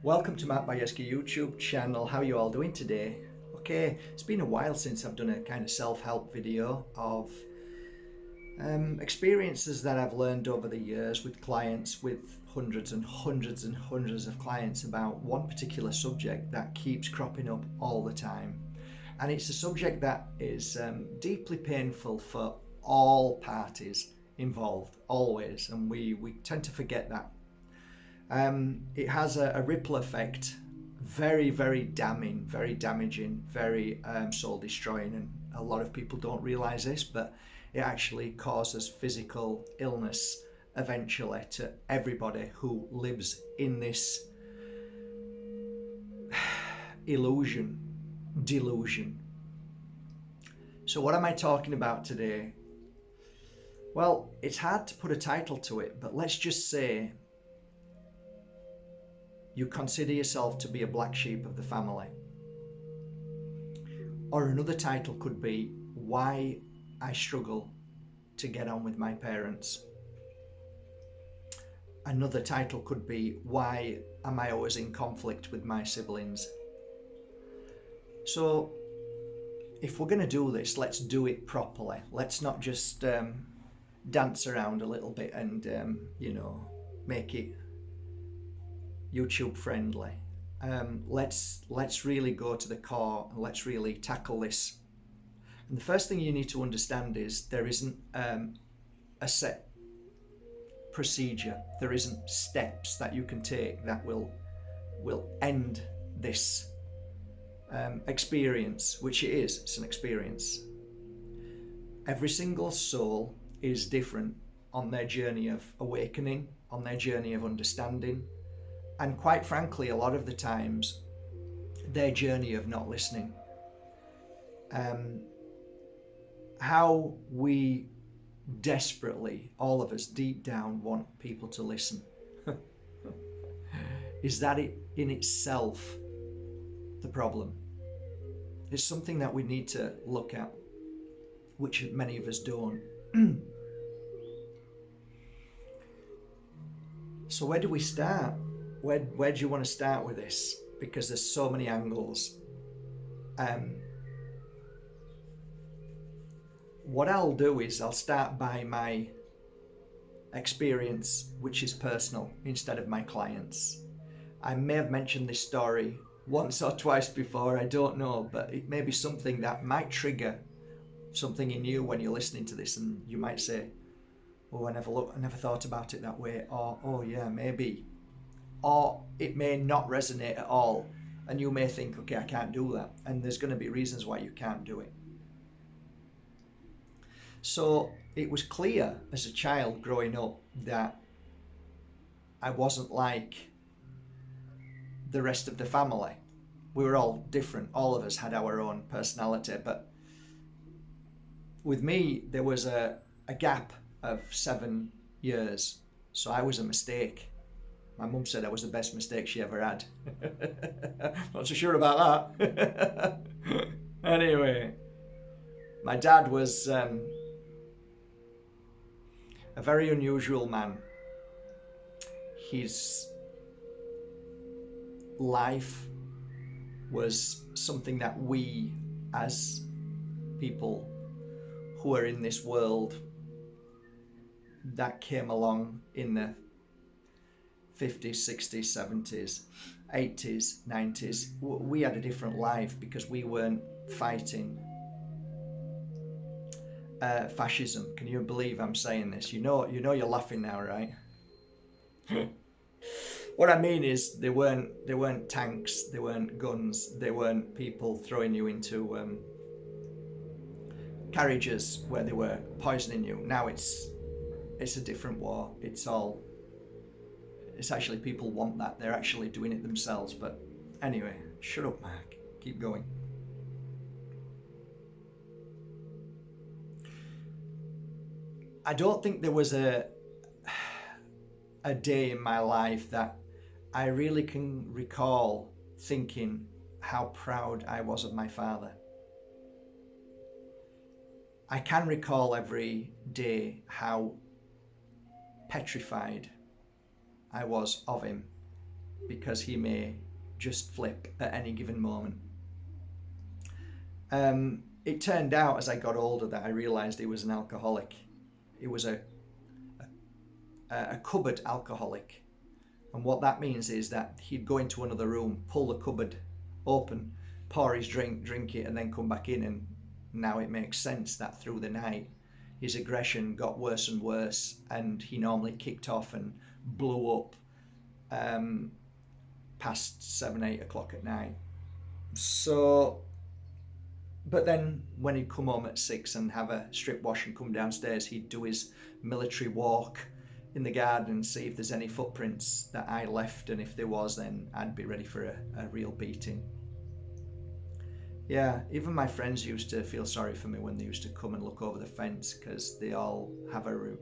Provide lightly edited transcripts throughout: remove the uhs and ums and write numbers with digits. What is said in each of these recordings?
Welcome to Bajerski YouTube channel. How are you all doing today? Okay, it's been a while since I've done a kind of self-help video of experiences that I've learned over the years with clients, with hundreds and hundreds and hundreds of clients about one particular subject that keeps cropping up all the time. And it's a subject that is deeply painful for all parties involved, always, and we tend to forget that. It has a ripple effect, very, very damning, very damaging, very soul destroying, and a lot of people don't realize this, but it actually causes physical illness eventually to everybody who lives in this delusion. So what am I talking about today? Well, it's hard to put a title to it, but let's just say you consider yourself to be a black sheep of the family. Or another title could be Why I Struggle to Get On With My Parents. Another title could be Why Am I Always in Conflict with My Siblings? So if we're going to do this, let's do it properly. Let's not just dance around a little bit and make it YouTube friendly. Let's really go to the core and let's really tackle this. And the first thing you need to understand is there isn't a set procedure. There isn't steps that you can take that will end this experience, which it is. It's an experience. Every single soul is different on their journey of awakening, on their journey of understanding, and quite frankly, a lot of the times, their journey of not listening. How we desperately, all of us deep down, want people to listen. Is that it in itself the problem? It's something that we need to look at, which many of us don't. So where do we start? Where do you want to start with this? Because there's so many angles. What I'll do is I'll start by my experience, which is personal, instead of my clients. I may have mentioned this story once or twice before, I don't know, but it may be something that might trigger something in you when you're listening to this, and you might say, oh, I never thought about it that way, or oh yeah, maybe. Or it may not resonate at all, and you may think, okay, I can't do that, and there's going to be reasons why you can't do it. So it was clear as a child growing up that I wasn't like the rest of the family. We were all different. All of us had our own personality, but with me, there was a gap of 7 years. So I was a mistake. My mum said I was the best mistake she ever had. Not so sure about that. Anyway, my dad was a very unusual man. His life was something that we, as people who are in this world that came along in the 50s, 60s, 70s, 80s, 90s, we had a different life because we weren't fighting fascism. Can you believe I'm saying this? You know you're laughing now, right? What I mean is there weren't tanks, there weren't guns, there weren't people throwing you into carriages where they were poisoning you. Now it's a different war. It's actually, people want that. They're actually doing it themselves. But anyway, shut up, Mark. Keep going. I don't think there was a day in my life that I really can recall thinking how proud I was of my father. I can recall every day how petrified I was of him. because he may just flip at any given moment. It turned out as I got older that I realised he was an alcoholic. He was a cupboard alcoholic. And what that means is that he'd go into another room, pull the cupboard open, pour his drink it, and then come back in. And now it makes sense that through the night, his aggression got worse and worse, and he normally kicked off and blew up past 7, 8 o'clock at night. So, but then when he'd come home at 6 and have a strip wash and come downstairs, he'd do his military walk in the garden and see if there's any footprints that I left, and if there was, then I'd be ready for a real beating. Yeah, even my friends used to feel sorry for me when they used to come and look over the fence, because they all have a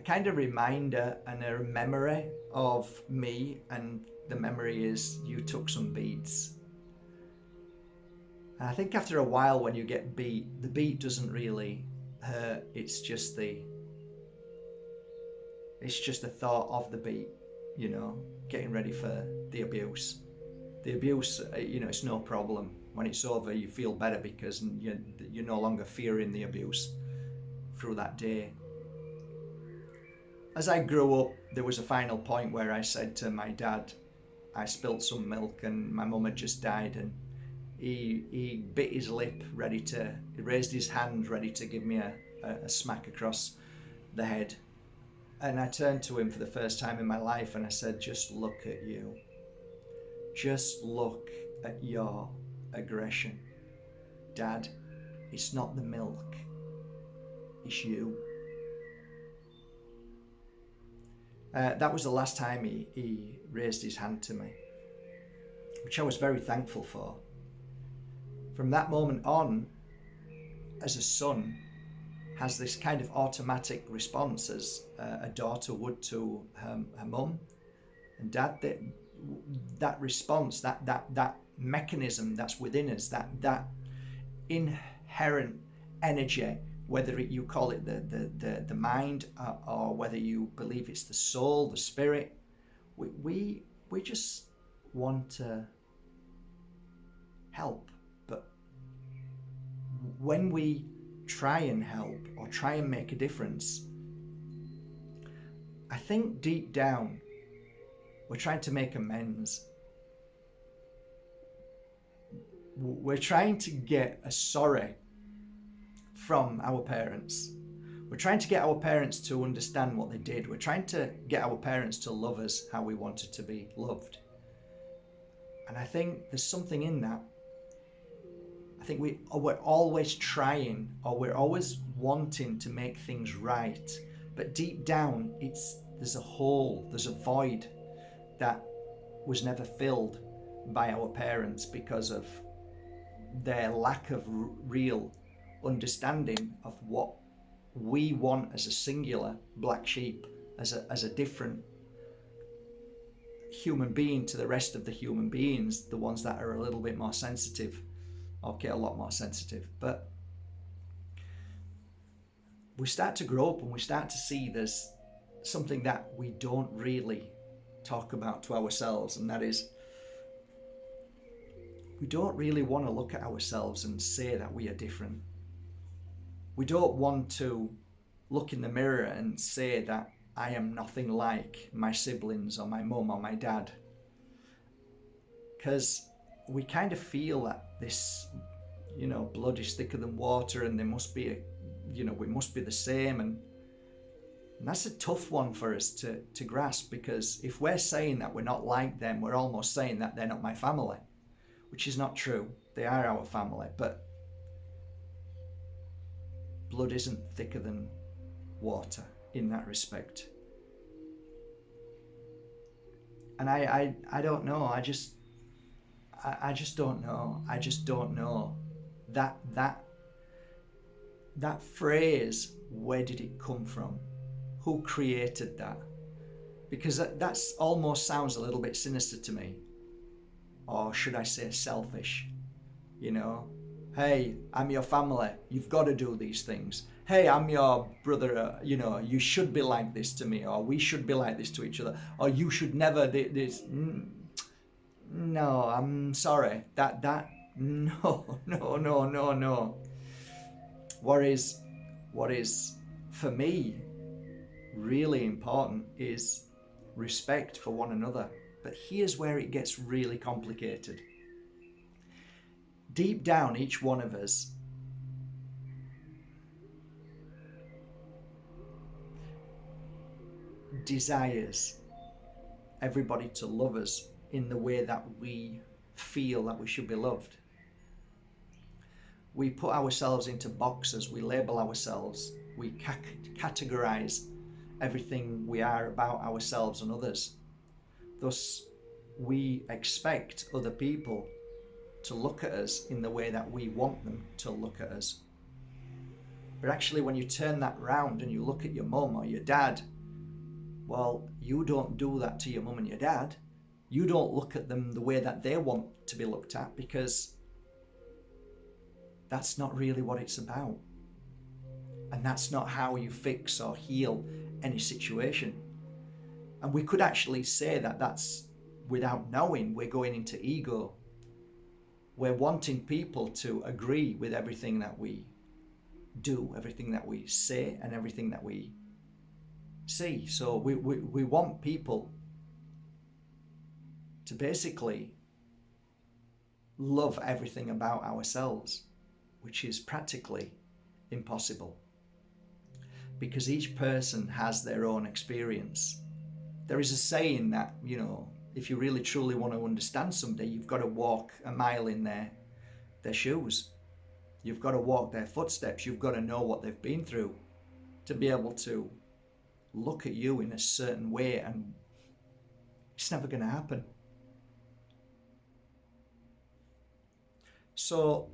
kind of reminder and a memory of me, and the memory is you took some beats. And I think after a while when you get beat, the beat doesn't really hurt, it's just the thought of the beat, you know, getting ready for the abuse. The abuse, you know, it's no problem. When it's over, you feel better because you're no longer fearing the abuse through that day. As I grew up, there was a final point where I said to my dad, I spilt some milk and my mum had just died, and he bit his lip, he raised his hand ready to give me a smack across the head. And I turned to him for the first time in my life and I said, just look at you. Just look at your aggression. Dad, it's not the milk, it's you. That was the last time he raised his hand to me, which I was very thankful for. From that moment on, as a son, has this kind of automatic response as a daughter would to her mum and dad. That response, that mechanism that's within us, that inherent energy, whether you call it the mind or whether you believe it's the soul, the spirit, we just want to help. But when we try and help or try and make a difference, I think deep down we're trying to make amends. We're trying to get a sorry from our parents. We're trying to get our parents to understand what they did. We're trying to get our parents to love us how we wanted to be loved. And I think there's something in that. I think we're always trying, or we're always wanting to make things right, but deep down there's a hole, there's a void that was never filled by our parents because of their lack of real understanding of what we want as a singular black sheep, as a different human being to the rest of the human beings, the ones that are a little bit more sensitive. Okay, a lot more sensitive, but we start to grow up and we start to see there's something that we don't really talk about to ourselves, and that is we don't really want to look at ourselves and say that we are different. We don't want to look in the mirror and say that I am nothing like my siblings or my mum or my dad, because we kind of feel that this, you know, blood is thicker than water, and there must be we must be the same, and that's a tough one for us to grasp, because if we're saying that we're not like them, we're almost saying that they're not my family, which is not true. They are our family, but blood isn't thicker than water in that respect. And I don't know. I just don't know. I just don't know. That phrase, where did it come from? Who created that? Because that's almost sounds a little bit sinister to me. Or should I say selfish? You know, hey, I'm your family. You've got to do these things. Hey, I'm your brother. You should be like this to me, or we should be like this to each other, or you should never do this. no, I'm sorry. No, no, no, no, no. What is for me really important is respect for one another. But here's where it gets really complicated. Deep down, each one of us desires everybody to love us in the way that we feel that we should be loved. We put ourselves into boxes, we label ourselves, we categorize everything we are about ourselves and others. Thus, we expect other people to look at us in the way that we want them to look at us. But actually, when you turn that round and you look at your mum or your dad, well, you don't do that to your mum and your dad. You don't look at them the way that they want to be looked at, because that's not really what it's about. And that's not how you fix or heal any situation. And we could actually say that that's, without knowing, we're going into ego. We're wanting people to agree with everything that we do, everything that we say, and everything that we see. So we want people to basically love everything about ourselves, which is practically impossible, because each person has their own experience. There is a saying that, you know, if you really truly want to understand somebody, you've got to walk a mile in their shoes. You've got to walk their footsteps. You've got to know what they've been through to be able to look at you in a certain way, and it's never going to happen. So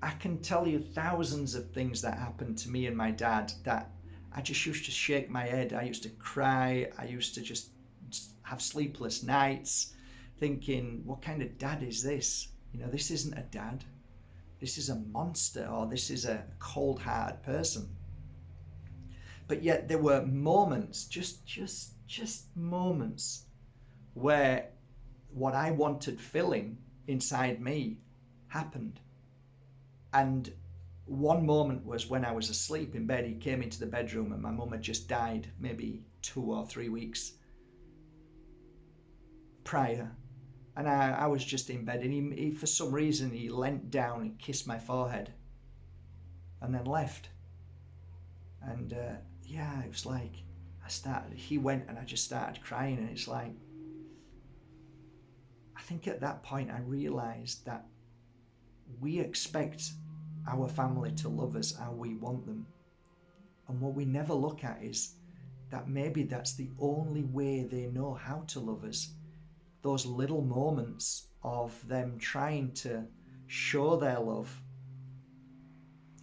I can tell you thousands of things that happened to me and my dad that I just used to shake my head. I used to cry. I used to just have sleepless nights thinking, what kind of dad is this? You know, this isn't a dad. This is a monster, or this is a cold-hearted person. But yet there were moments, just moments, where what I wanted filling inside me happened. And one moment was when I was asleep in bed. He came into the bedroom and my mum had just died, maybe 2 or 3 weeks prior. And I was just in bed, and he for some reason, he leant down and kissed my forehead and then left. And yeah, it was like he went and I just started crying, and it's like, I think at that point I realized that we expect our family to love us how we want them. And what we never look at is that maybe that's the only way they know how to love us. Those little moments of them trying to show their love.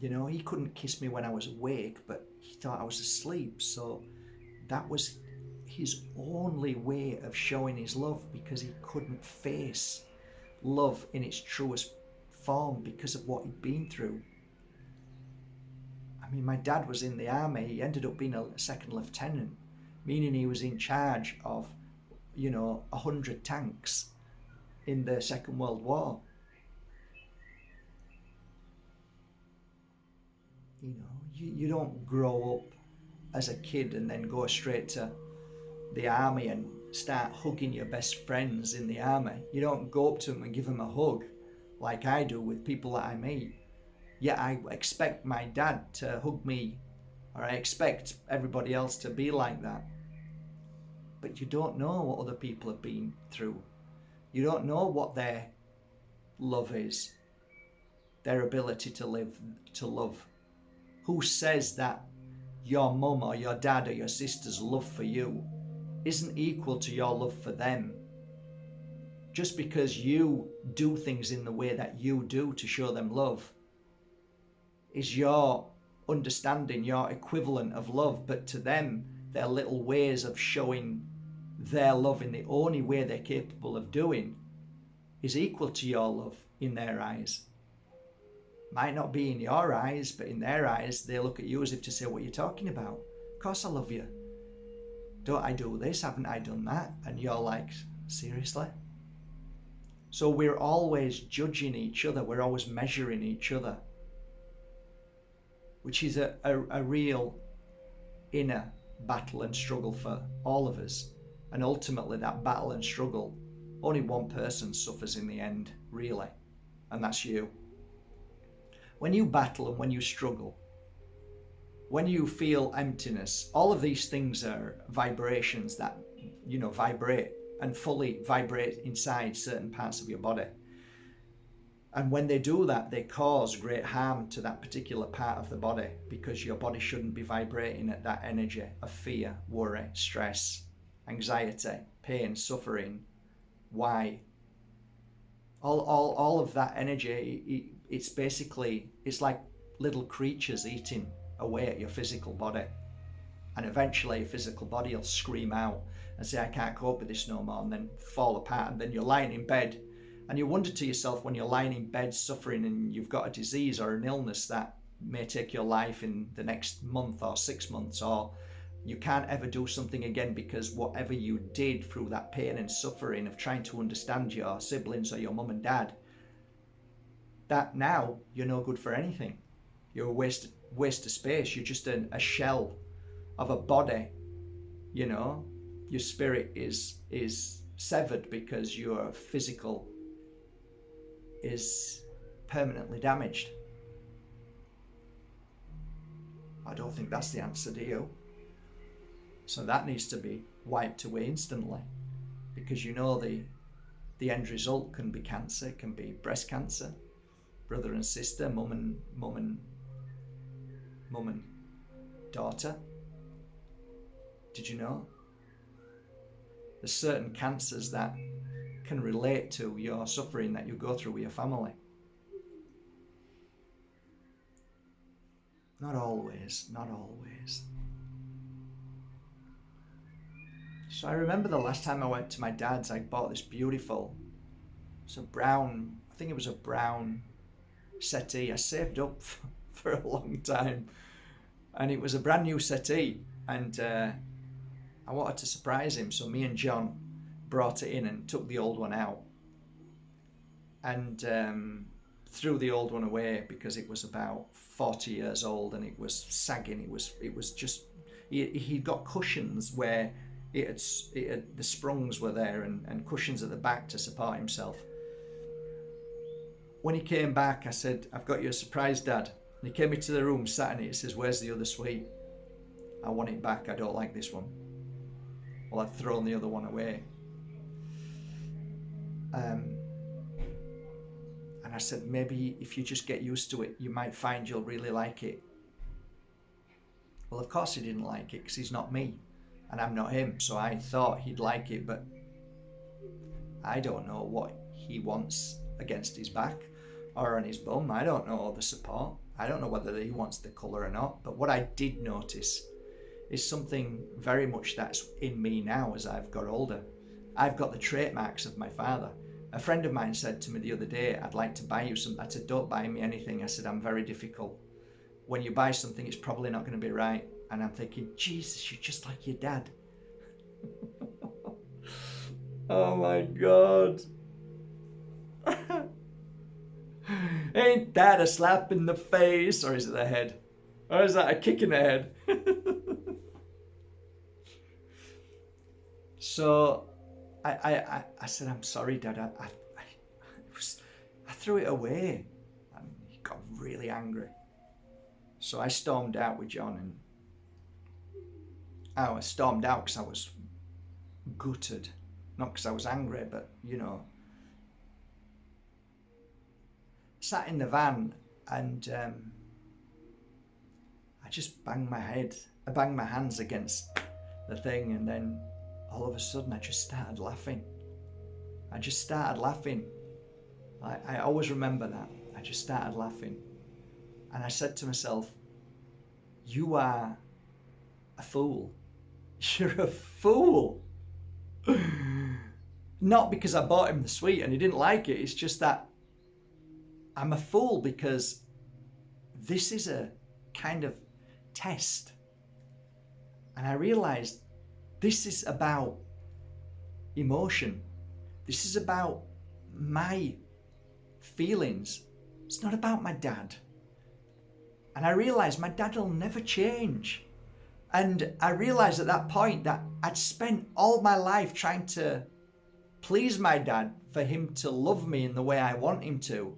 You know, he couldn't kiss me when I was awake, but he thought I was asleep. So that was his only way of showing his love, because he couldn't face love in its truest form because of what he'd been through. I mean, my dad was in the army. He ended up being a second lieutenant, meaning he was in charge of, 100 tanks in the Second World War. You don't grow up as a kid and then go straight to the army and start hugging your best friends in the army. You don't go up to them and give them a hug like I do with people that I meet. Yet I expect my dad to hug me, or I expect everybody else to be like that. But you don't know what other people have been through. You don't know what their love is, their ability to love. Who says that your mum or your dad or your sister's love for you isn't equal to your love for them? Just because you do things in the way that you do to show them love is your understanding, your equivalent of love. But to them, their little ways of showing their love in the only way they're capable of doing is equal to your love in their eyes. Might not be in your eyes, but in their eyes, they look at you as if to say, what are you talking about? Of course I love you. Don't I do this? Haven't I done that? And you're like, seriously? So we're always judging each other. We're always measuring each other, which is a real inner battle and struggle for all of us. And ultimately that battle and struggle, only one person suffers in the end, really, and that's you. When you battle and when you struggle, when you feel emptiness, all of these things are vibrations that, vibrate and fully vibrate inside certain parts of your body. And when they do that, they cause great harm to that particular part of the body, because your body shouldn't be vibrating at that energy of fear, worry, stress, anxiety, pain, suffering. Why? All of that energy, it's like little creatures eating away at your physical body. And eventually your physical body will scream out and say, I can't cope with this no more, and then fall apart. And then you're lying in bed and you wonder to yourself, when you're lying in bed suffering and you've got a disease or an illness that may take your life in the next month or 6 months, or you can't ever do something again because whatever you did through that pain and suffering of trying to understand your siblings or your mum and dad, that now you're no good for anything. You're a waste of space. You're just a shell of a body. Your spirit is severed because your physical is permanently damaged. I don't think that's the answer, do you? So that needs to be wiped away instantly, because the end result can be cancer, it can be breast cancer, brother and sister, mum and daughter. Did you know? There's certain cancers that can relate to your suffering that you go through with your family. Not always. So I remember the last time I went to my dad's, I bought this beautiful, I think it was a brown settee. I saved up for a long time, and it was a brand new settee, and I wanted to surprise him, so me and John brought it in and took the old one out and threw the old one away because it was about 40 years old and it was sagging. It was just, he'd got cushions where the sprungs were there and cushions at the back to support himself. When he came back, I said, I've got you a surprise, Dad. And he came into the room, sat in it, he says, where's the other suite? I want it back, I don't like this one. Well, I'd thrown the other one away. And I said, maybe if you just get used to it, you might find you'll really like it. Well, of course he didn't like it, because he's not me and I'm not him. So I thought he'd like it, but I don't know what he wants against his back or on his bum. I don't know the support. I don't know whether he wants the colour or not. But what I did notice is something very much that's in me now as I've got older. I've got the trait marks of my father. A friend of mine said to me the other day, I'd like to buy you something. I said, don't buy me anything. I said, I'm very difficult. When you buy something, it's probably not going to be right. And I'm thinking, Jesus, you're just like your dad. Oh my God. Ain't that a slap in the face? Or is it the head? Or is that a kick in the head? So I said, I'm sorry, Dad. I threw it away. And he got really angry. So I stormed out with John, and I stormed out because I was gutted. Not because I was angry, but, sat in the van and I just banged my hands against the thing, and then all of a sudden I just started laughing. I always remember that. I just started laughing. And I said to myself, you are a fool. You're a fool. Not because I bought him the sweet and he didn't like it. It's just that I'm a fool because this is a kind of test. And I realized this is about emotion. This is about my feelings. It's not about my dad. And I realised my dad will never change. And I realised at that point that I'd spent all my life trying to please my dad for him to love me in the way I want him to,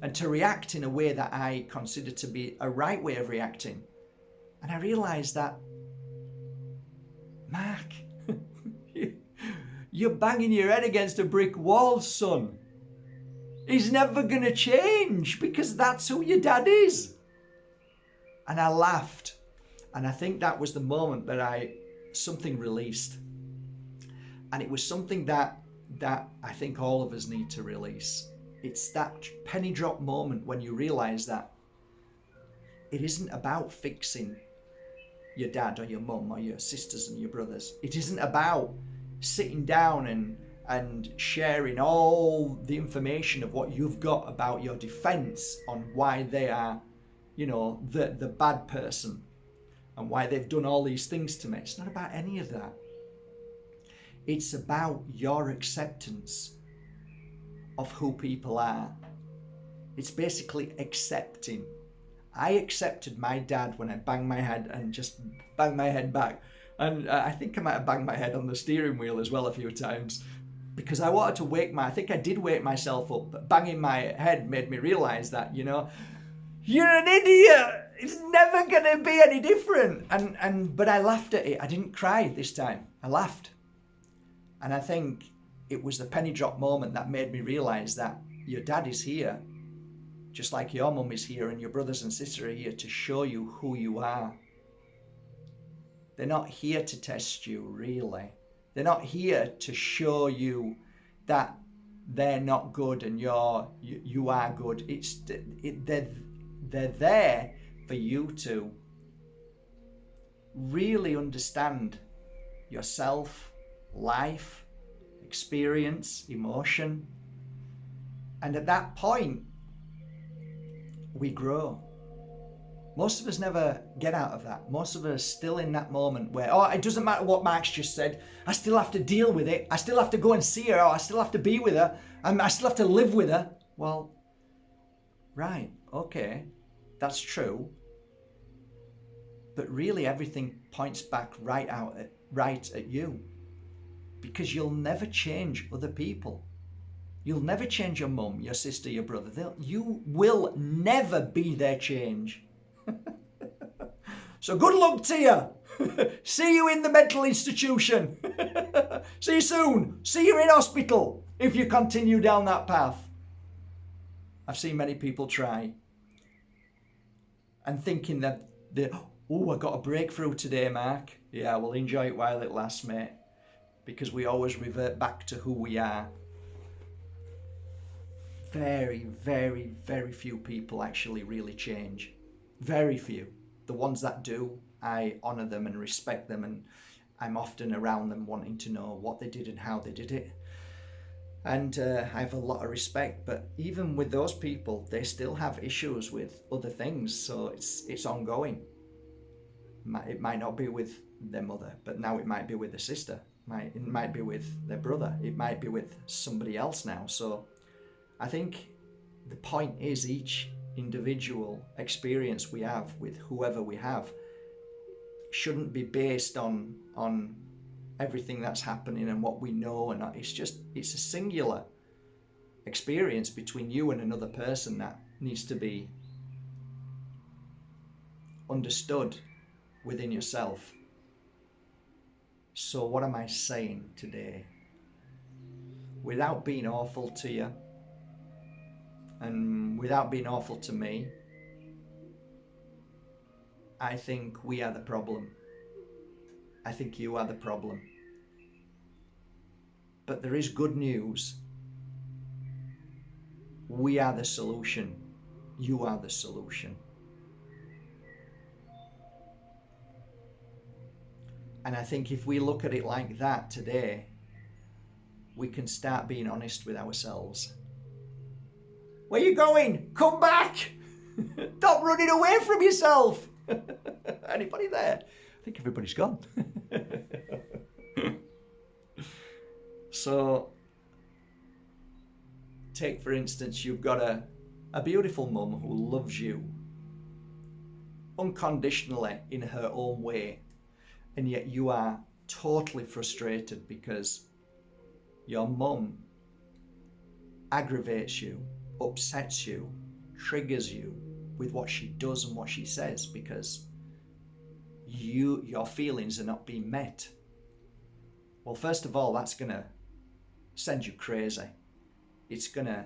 and to react in a way that I consider to be a right way of reacting. And I realised that, Mark, you're banging your head against a brick wall, son. He's never going to change because that's who your dad is. And I laughed. And I think that was the moment that something released. And it was something that I think all of us need to release. It's that penny drop moment when you realise that it isn't about fixing your dad or your mum or your sisters and your brothers. It isn't about sitting down and sharing all the information of what you've got about your defence on why they are, the bad person and why they've done all these things to me. It's not about any of that. It's about your acceptance of who people are. It's basically accepting. I accepted my dad when I banged my head and just banged my head back. And I think I might have banged my head on the steering wheel as well a few times, because I wanted to I think I did wake myself up, but banging my head made me realise that, you're an idiot. It's never going to be any different. But I laughed at it. I didn't cry this time. I laughed. And I think it was the penny drop moment that made me realise that your dad is here, just like your mum is here and your brothers and sisters are here to show you who you are. They're not here to test you, really. They're not here to show you that they're not good and you are good. They're there for you to really understand yourself, life, experience, emotion. And at that point, we grow. Most of us never get out of that. Most of us are still in that moment where, it doesn't matter what Mark's just said. I still have to deal with it. I still have to go and see her, or I still have to be with her, and I still have to live with her. Well, right, okay, that's true. But really everything points back right at you. Because you'll never change other people. You'll never change your mum, your sister, your brother. You will never be their change. So good luck to you. See you in the mental institution. See you soon. See you in hospital if you continue down that path. I've seen many people try and thinking that I got a breakthrough today, Mark. Yeah, well, enjoy it while it lasts, mate, because we always revert back to who we are. Very, very, very few people actually really change. Very few. The ones that do, I honour them and respect them, and I'm often around them wanting to know what they did and how they did it. And I have a lot of respect, but even with those people, they still have issues with other things, so it's ongoing. It might not be with their mother, but now it might be with their sister. It might be with their brother. It might be with somebody else now. So I think the point is each individual experience we have with whoever we have shouldn't be based on everything that's happening and what we know, and it's a singular experience between you and another person that needs to be understood within yourself. So what am I saying today? Without being awful to you and without being awful to me, I think we are the problem. I think you are the problem. But there is good news. We are the solution. You are the solution. And I think if we look at it like that today, we can start being honest with ourselves. Where are you going? Come back! Stop running away from yourself! Anybody there? I think everybody's gone. So take for instance, you've got a beautiful mum who loves you unconditionally in her own way, and yet you are totally frustrated because your mum aggravates you, upsets you, triggers you with what she does and what she says, because your feelings are not being met. Well, first of all, that's going to send you crazy. It's going to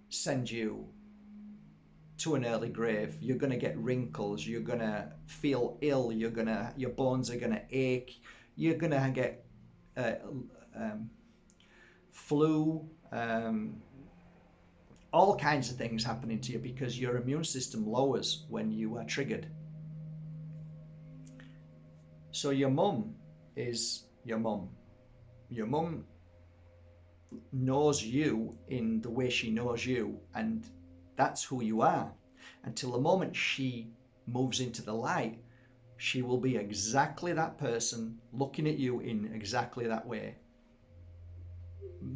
send you to an early grave. You're going to get wrinkles. You're going to feel ill. Your bones are going to ache. You're going to get flu, all kinds of things happening to you because your immune system lowers when you are triggered. So your mum is your mum. Your mum knows you in the way she knows you, and that's who you are. Until the moment she moves into the light, she will be exactly that person, looking at you in exactly that way.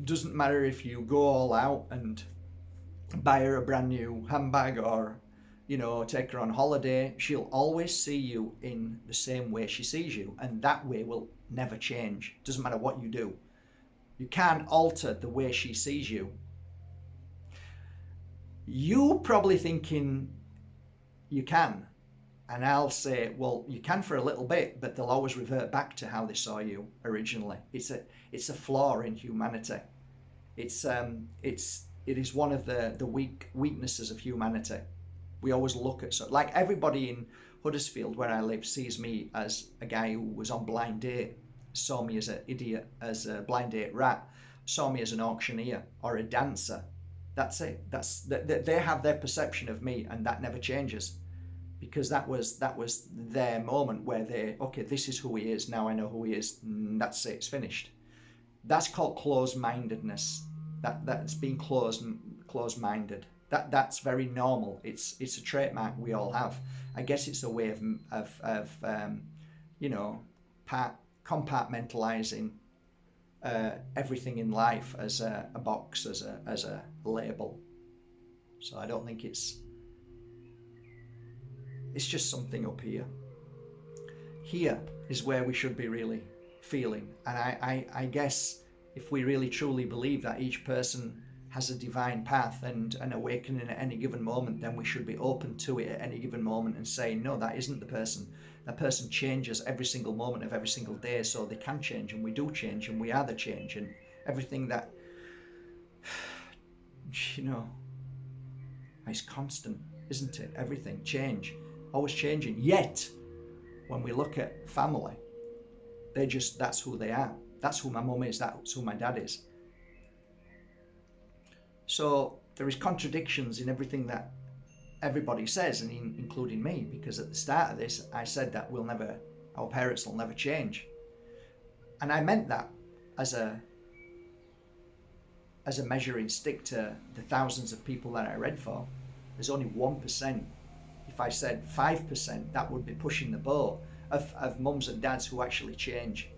Doesn't matter if you go all out and buy her a brand new handbag or, take her on holiday, she'll always see you in the same way she sees you, and that way will never change. Doesn't matter what you do. You can't alter the way she sees you. You probably thinking you can, and I'll say, well, you can for a little bit, but they'll always revert back to how they saw you originally. It's a flaw in humanity. It is one of the weaknesses of humanity. We always look at, so like everybody in Huddersfield where I live sees me as a guy who was on blind date, saw me as an idiot, as a blind date rat, saw me as an auctioneer or a dancer. That's it. They have their perception of me, and that never changes, because that was their moment where this is who he is. Now I know who he is. That's it. It's finished. That's called closed-mindedness. That's being closed-minded. That's very normal. It's a trademark we all have. I guess it's a way of compartmentalizing everything in life as a box, as a label. So I don't think it's just something up here. Here is where we should be really feeling. And I guess if we really truly believe that each person has a divine path and an awakening at any given moment, then we should be open to it at any given moment and say, no, that isn't the person. That person changes every single moment of every single day, so they can change, and we do change, and we are the change, and everything that, it's constant, isn't it? Everything, change, always changing. Yet, when we look at family, that's who they are. That's who my mum is, that's who my dad is. So there is contradictions in everything that everybody says, and including me, because at the start of this I said that our parents will never change, and I meant that as a measuring stick to the thousands of people that I read for. There's only 1%. If I said 5%, that would be pushing the boat of mums and dads who actually change.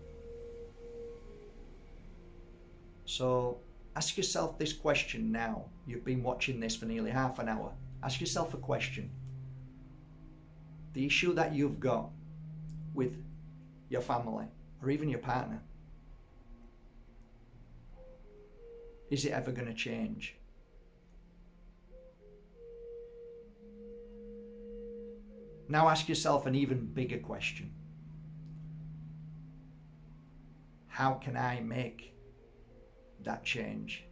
So ask yourself this question now. You've been watching this for nearly half an hour. Ask yourself a question. The issue that you've got with your family or even your partner, is it ever going to change? Now ask yourself an even bigger question. How can I make that change?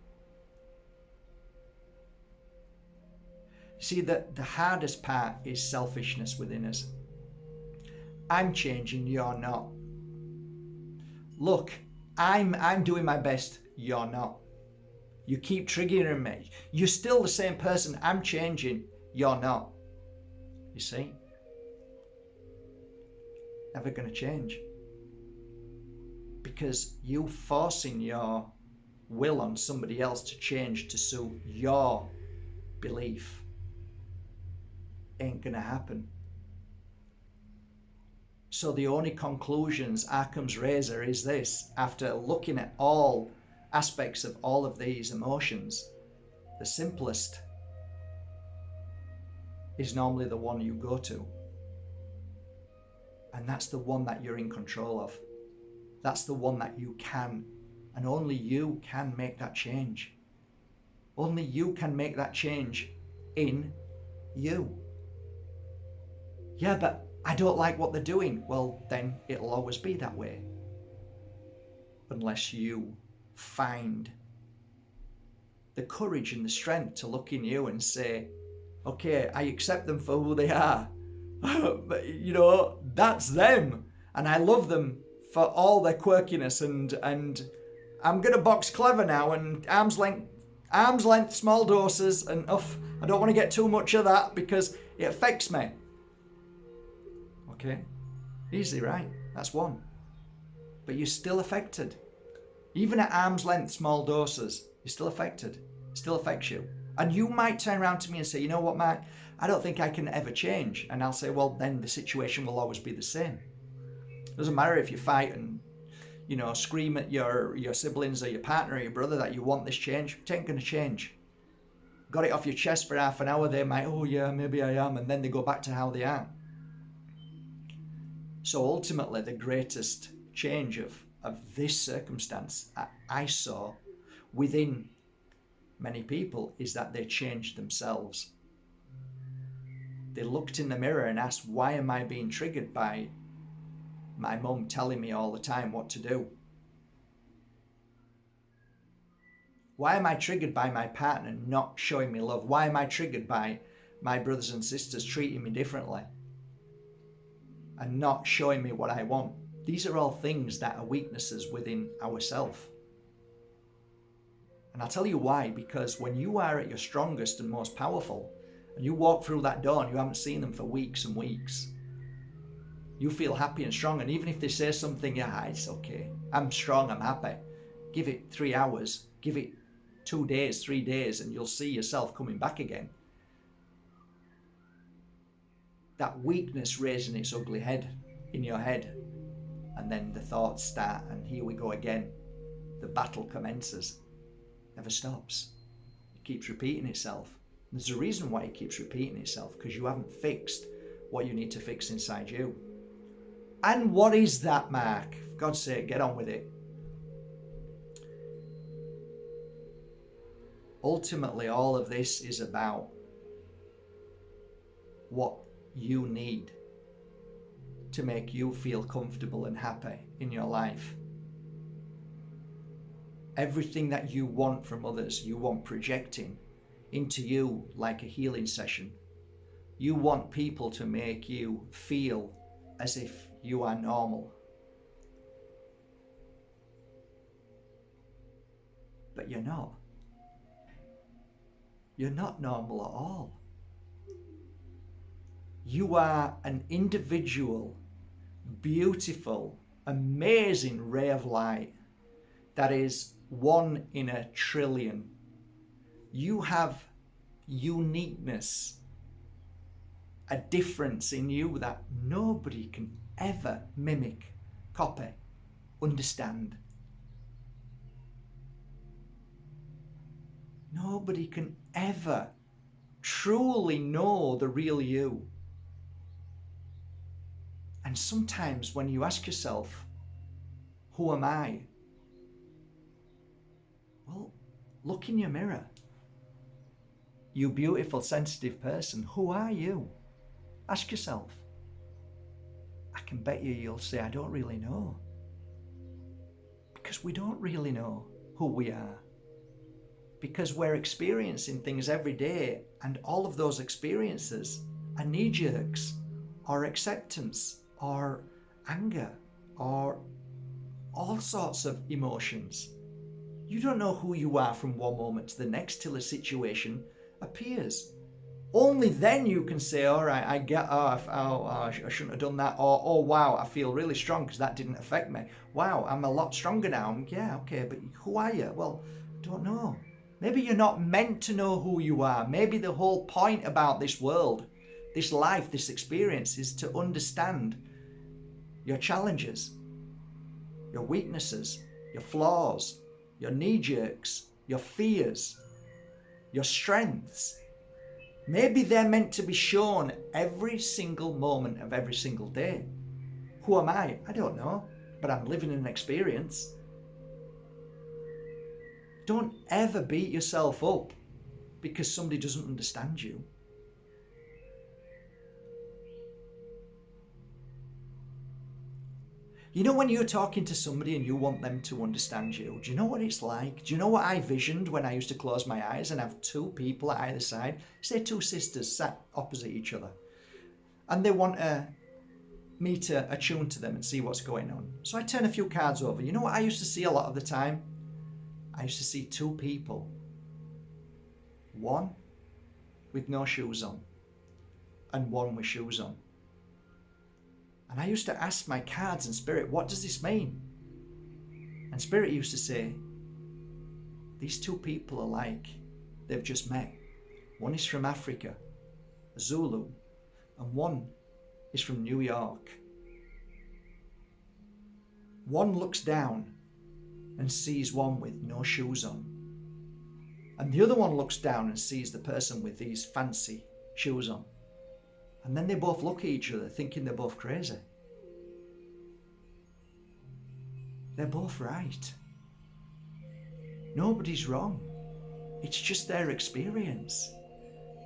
See, the hardest part is selfishness within us. I'm changing, you're not. Look, I'm doing my best, you're not. You keep triggering me. You're still the same person. I'm changing, you're not. You see? Never going to change. Because you forcing your will on somebody else to change to suit your belief ain't gonna happen. So the only conclusions Occam's razor is this: after looking at all aspects of all of these emotions, the simplest is normally the one you go to. And that's the one that you're in control of. That's the one that you can, and only you can make that change. Only you can make that change in you. Yeah, but I don't like what they're doing. Well, then it'll always be that way. Unless you find the courage and the strength to look in you and say, okay, I accept them for who they are. But, you know, that's them. And I love them for all their quirkiness, and I'm going to box clever now, and arm's length, small doses, and I don't want to get too much of that because it affects me. Okay, easy, right? That's one. But you're still affected. Even at arm's length, small doses, you're still affected. It still affects you. And you might turn around to me and say, you know what, Mark, I don't think I can ever change. And I'll say, well, then the situation will always be the same. It doesn't matter if you fight and, you know, scream at your siblings or your partner or your brother that you want this change. It ain't going to change. Got it off your chest for half an hour, they might, oh yeah, maybe I am. And then they go back to how they are. So ultimately, the greatest change of this circumstance I saw within many people is that they changed themselves. They looked in the mirror and asked, why am I being triggered by my mum telling me all the time what to do? Why am I triggered by my partner not showing me love? Why am I triggered by my brothers and sisters treating me differently and not showing me what I want? These are all things that are weaknesses within ourselves. And I'll tell you why, because when you are at your strongest and most powerful, and you walk through that door and you haven't seen them for weeks and weeks, you feel happy and strong. And even if they say something, yeah, it's okay, I'm strong, I'm happy. Give it 3 hours, give it 2 days, 3 days, and you'll see yourself coming back again. That weakness raising its ugly head in your head. And then the thoughts start, and here we go again. The battle commences. Never stops. It keeps repeating itself. There's a reason why it keeps repeating itself, because you haven't fixed what you need to fix inside you. And what is that, Mark? For God's sake, get on with it. Ultimately, all of this is about what you need to make you feel comfortable and happy in your life. Everything that you want from others, you want projecting into you like a healing session. You want people to make you feel as if you are normal. But you're not. You're not normal at all. You are an individual, beautiful, amazing ray of light that is 1 in a trillion. You have uniqueness, a difference in you that nobody can ever mimic, copy, understand. Nobody can ever truly know the real you. And sometimes when you ask yourself, who am I? Well, look in your mirror. You beautiful, sensitive person, who are you? Ask yourself. I can bet you'll say, I don't really know. Because we don't really know who we are. Because we're experiencing things every day, and all of those experiences are knee-jerks, or acceptance, or anger, or all sorts of emotions. You don't know who you are from one moment to the next till a situation appears. Only then you can say, all right, I get, I shouldn't have done that, or, oh wow, I feel really strong because that didn't affect me. Wow, I'm a lot stronger now. Yeah, okay, but who are you? Well, I don't know. Maybe you're not meant to know who you are. Maybe the whole point about this world, this life, this experience is to understand your challenges, your weaknesses, your flaws, your knee jerks, your fears, your strengths. Maybe they're meant to be shown every single moment of every single day. Who am I? I don't know, but I'm living an experience. Don't ever beat yourself up because somebody doesn't understand you. You know when you're talking to somebody and you want them to understand you, do you know what it's like? Do you know what I visioned when I used to close my eyes and have two people at either side, say two sisters sat opposite each other, and they want me to attune to them and see what's going on. So I turn a few cards over. You know what I used to see a lot of the time? I used to see two people. One with no shoes on and one with shoes on. And I used to ask my cards and Spirit, what does this mean? And Spirit used to say, these two people are like they've just met. One is from Africa, a Zulu, and one is from New York. One looks down and sees one with no shoes on. And the other one looks down and sees the person with these fancy shoes on. And then they both look at each other thinking they're both crazy. They're both right. Nobody's wrong. It's just their experience.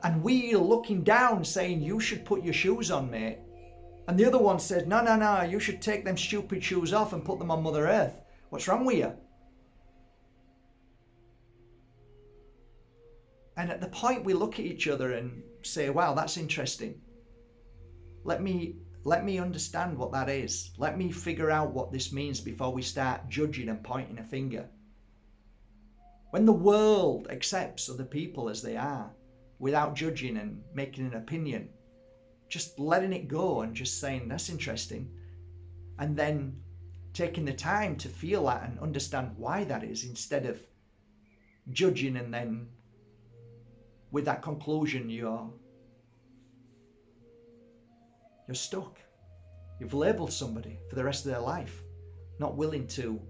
And we are looking down saying, you should put your shoes on, mate. And the other one says, no, you should take them stupid shoes off and put them on Mother Earth. What's wrong with you? And at the point we look at each other and say, wow, that's interesting. Let me understand what that is. Let me figure out what this means before we start judging and pointing a finger. When the world accepts other people as they are, without judging and making an opinion, just letting it go and just saying, that's interesting. And then taking the time to feel that and understand why that is, instead of judging and then with that conclusion you're stuck. You've labelled somebody for the rest of their life, not willing to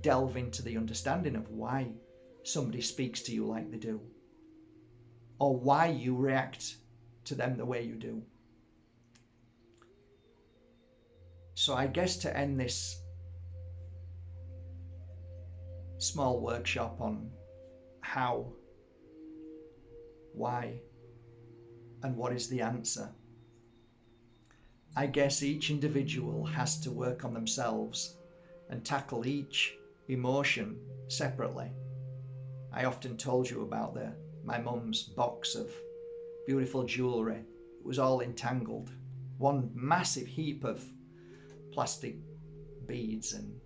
delve into the understanding of why somebody speaks to you like they do, or why you react to them the way you do. So I guess to end this small workshop on how, why, and what is the answer, I guess each individual has to work on themselves and tackle each emotion separately. I often told you about my mum's box of beautiful jewellery. It was all entangled. One massive heap of plastic beads and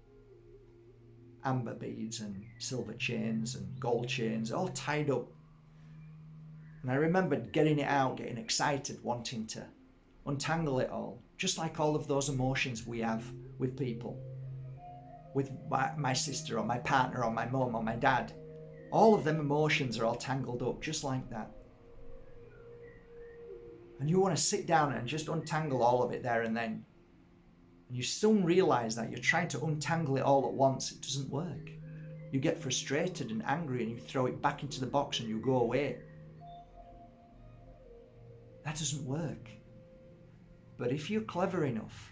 amber beads and silver chains and gold chains, all tied up. And I remembered getting it out, getting excited, wanting to untangle it all, just like all of those emotions we have with people, with my sister or my partner or my mum or my dad. All of them emotions are all tangled up just like that. And you want to sit down and just untangle all of it there and then. And you soon realize that you're trying to untangle it all at once. It doesn't work. You get frustrated and angry and you throw it back into the box and you go away. That doesn't work. But if you're clever enough,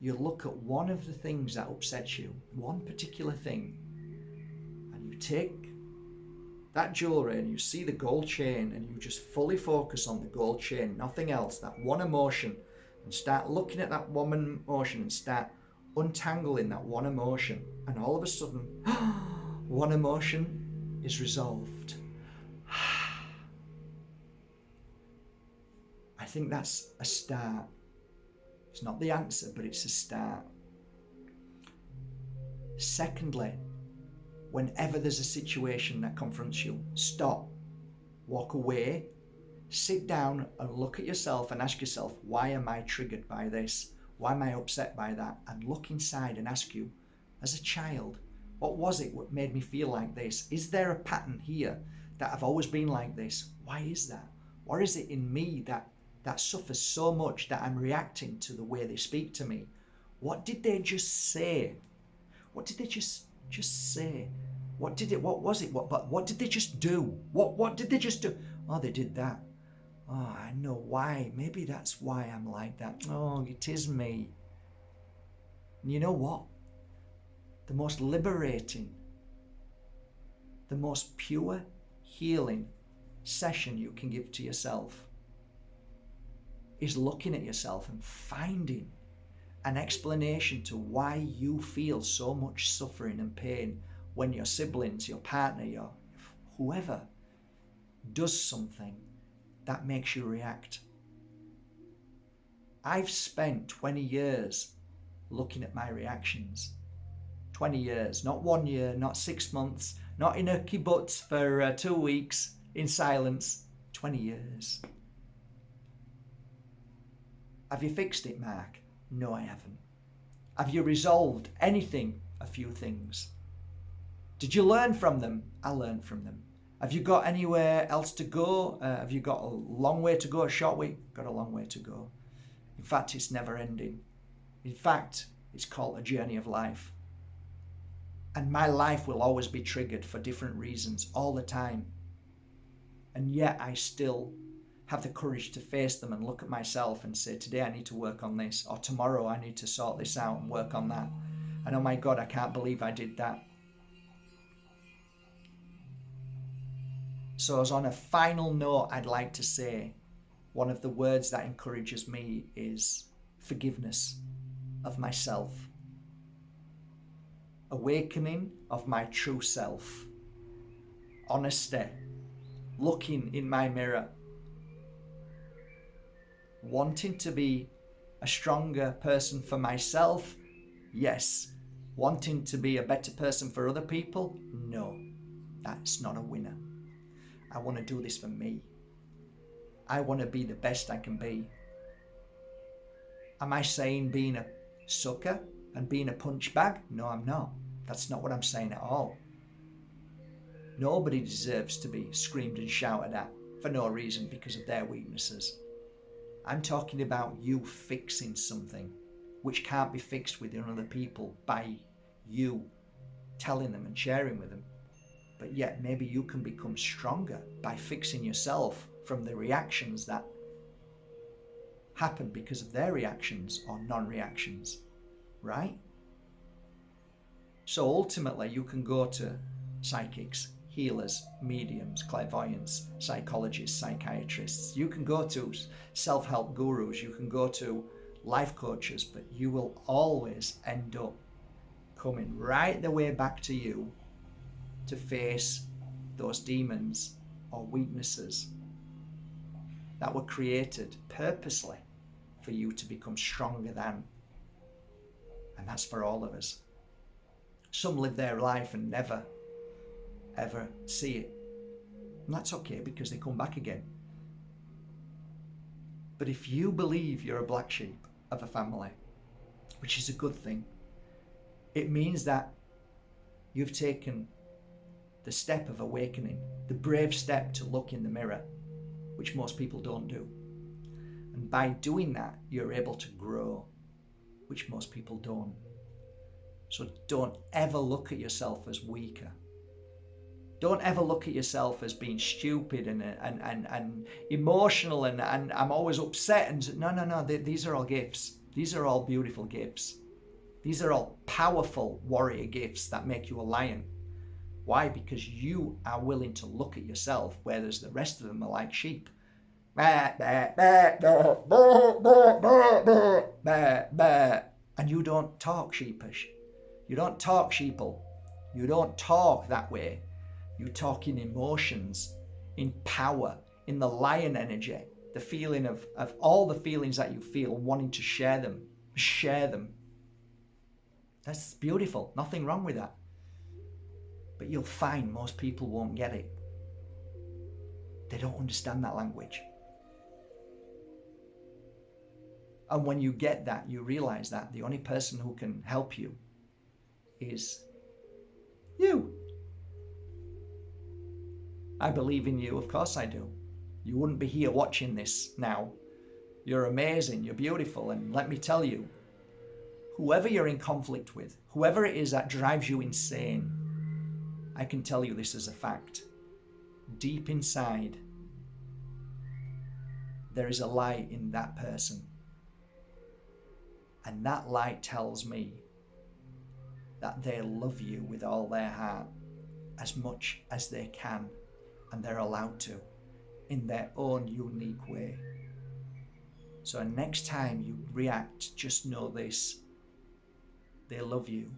you look at one of the things that upsets you, one particular thing, and you take that jewelry and you see the gold chain and you just fully focus on the gold chain, nothing else, that one emotion, and start looking at that one emotion and start untangling that one emotion, and all of a sudden, one emotion is resolved. I think that's a start. It's not the answer, but it's a start. Secondly, whenever there's a situation that confronts you, stop, walk away, sit down and look at yourself and ask yourself, why am I triggered by this? Why am I upset by that? And look inside and ask you, as a child, what was it what made me feel like this? Is there a pattern here that I've always been like this? Why is that? What is it in me that suffers so much that I'm reacting to the way they speak to me? What did they just say? What did they just Just say, what did they just do? What did they just do? Oh, they did that. Oh, I know why. Maybe that's why I'm like that. Oh, it is me. And you know what? The most liberating, the most pure healing session you can give to yourself is looking at yourself and finding an explanation to why you feel so much suffering and pain when your siblings, your partner, your whoever does something that makes you react. I've spent 20 years looking at my reactions. 20 years, not 1 year, not 6 months, not in a kibbutz for 2 weeks in silence. 20 years. Have you fixed it, Mark? No, I haven't. Have you resolved anything? A few things. Did you learn from them? I learned from them. Have you got anywhere else to go? Have you got a long way to go, a short way? Got a long way to go. In fact, it's never ending. In fact, it's called a journey of life. And my life will always be triggered for different reasons all the time. And yet I still have the courage to face them and look at myself and say, today I need to work on this, or tomorrow I need to sort this out and work on that. And oh my God, I can't believe I did that. So as on a final note, I'd like to say, one of the words that encourages me is forgiveness of myself. Awakening of my true self. Honesty. Looking in my mirror. Wanting to be a stronger person for myself? Yes. Wanting to be a better person for other people? No. That's not a winner. I want to do this for me. I want to be the best I can be. Am I saying being a sucker and being a punch bag? No, I'm not. That's not what I'm saying at all. Nobody deserves to be screamed and shouted at for no reason because of their weaknesses. I'm talking about you fixing something which can't be fixed within other people by you telling them and sharing with them. But yet maybe you can become stronger by fixing yourself from the reactions that happen because of their reactions or non-reactions, right? So ultimately you can go to psychics, healers, mediums, clairvoyants, psychologists, psychiatrists. You can go to self-help gurus, you can go to life coaches, but you will always end up coming right the way back to you to face those demons or weaknesses that were created purposely for you to become stronger than. And that's for all of us. Some live their life and never, ever see it. And that's okay because they come back again. But if you believe you're a black sheep of a family, which is a good thing, it means that you've taken the step of awakening, the brave step to look in the mirror, which most people don't do. And by doing that, you're able to grow, which most people don't. So don't ever look at yourself as weaker. Don't ever look at yourself as being stupid and emotional and I'm always upset. And no, these are all gifts. These are all beautiful gifts. These are all powerful warrior gifts that make you a lion. Why? Because you are willing to look at yourself, whereas the rest of them are like sheep. And you don't talk sheepish. You don't talk sheeple. You don't talk that way. You talk in emotions, in power, in the lion energy, the feeling of all the feelings that you feel, wanting to share them. Share them. That's beautiful. Nothing wrong with that. But you'll find most people won't get it. They don't understand that language. And when you get that, you realize that the only person who can help you is you. I believe in you, of course I do. You wouldn't be here watching this now. You're amazing, you're beautiful, and let me tell you, whoever you're in conflict with, whoever it is that drives you insane, I can tell you this as a fact. Deep inside, there is a light in that person. And that light tells me that they love you with all their heart, as much as they can, and they're allowed to, in their own unique way. So next time you react, just know this: they love you,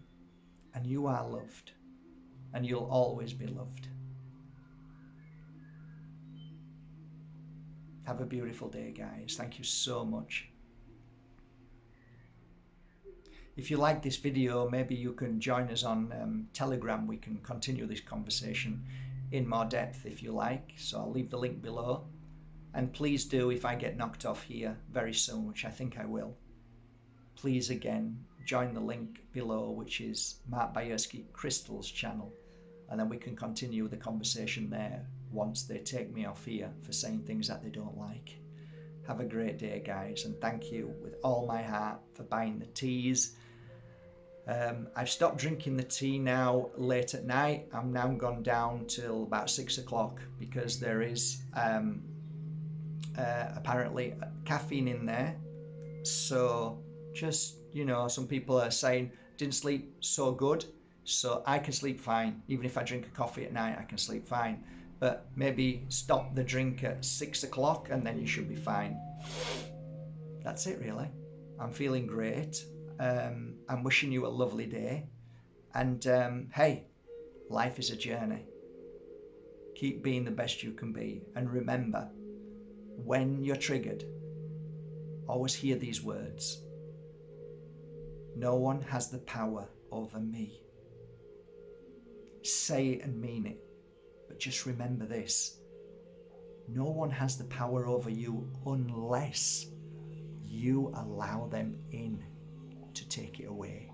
and you are loved, and you'll always be loved. Have a beautiful day, guys. Thank you so much. If you like this video, maybe you can join us on Telegram. We can continue this conversation in more depth if you like. So I'll leave the link below. And please do, if I get knocked off here very soon, which I think I will, please again, join the link below, which is Mark Bajerski Crystal's channel. And then we can continue the conversation there once they take me off here for saying things that they don't like. Have a great day, guys, and thank you with all my heart for buying the teas. I've stopped drinking the tea now late at night. I'm now gone down till about 6 o'clock because there is apparently caffeine in there. So just, you know, some people are saying didn't sleep so good. So I can sleep fine. Even if I drink a coffee at night, I can sleep fine. But maybe stop the drink at 6 o'clock and then you should be fine. That's it, really. I'm feeling great. I'm wishing you a lovely day. And hey, life is a journey. Keep being the best you can be. And remember, when you're triggered, always hear these words: no one has the power over me. Say it and mean it. But just remember this: no one has the power over you unless you allow them in to take it away.